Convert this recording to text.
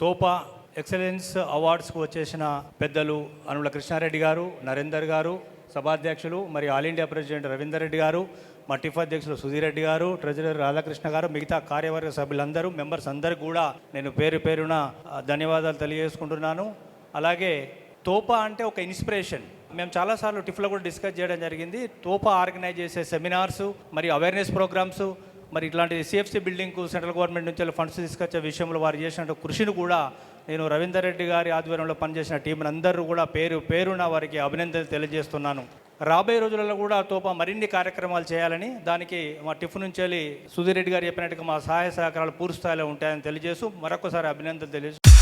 తోపా excellence అవార్డ్స్కు వచ్చేసిన పెద్దలు అనుల కృష్ణారెడ్డి గారు, నరేందర్ గారు, సభాధ్యక్షులు మరి all India president Ravinder Reddy గారు, మా టిఫ్ అధ్యక్షులు సుధీర్ రెడ్డి గారు, ట్రెజరర్ రాధాకృష్ణ గారు, మిగతా కార్యవర్గ సభ్యులందరూ మెంబర్స్ అందరికీ కూడా నేను పేరు పేరున ధన్యవాదాలు తెలియజేసుకుంటున్నాను. అలాగే తోపా అంటే ఒక ఇన్స్పిరేషన్. మేము చాలాసార్లు టిఫ్లో కూడా డిస్కస్ చేయడం జరిగింది. తోపా ఆర్గనైజ్ చేసే సెమినార్స్ మరియు అవేర్నెస్ ప్రోగ్రామ్స్ మరి ఇట్లాంటి సిఎఫ్సి బిల్డింగ్కు సెంట్రల్ గవర్నమెంట్ నుంచి ఫండ్స్ తీసుకొచ్చే విషయంలో వారు చేసిన కృషిని కూడా నేను రవీందర్ రెడ్డి గారి ఆధ్వర్యంలో పనిచేసిన టీంని అందరూ కూడా పేరు పేరున వారికి అభినందనలు తెలియజేస్తున్నాను. రాబోయే రోజులలో కూడా తోపా మరిన్ని కార్యక్రమాలు చేయాలని, దానికి మా టిఫ్ నుంచి వెళ్ళి సుధీర్ రెడ్డి గారు చెప్పినట్టుగా మా సహాయ సహకారాలు పూర్తి స్థాయిలో ఉంటాయని తెలియజేస్తూ మరొకసారి అభినందనలు తెలియజేస్తూ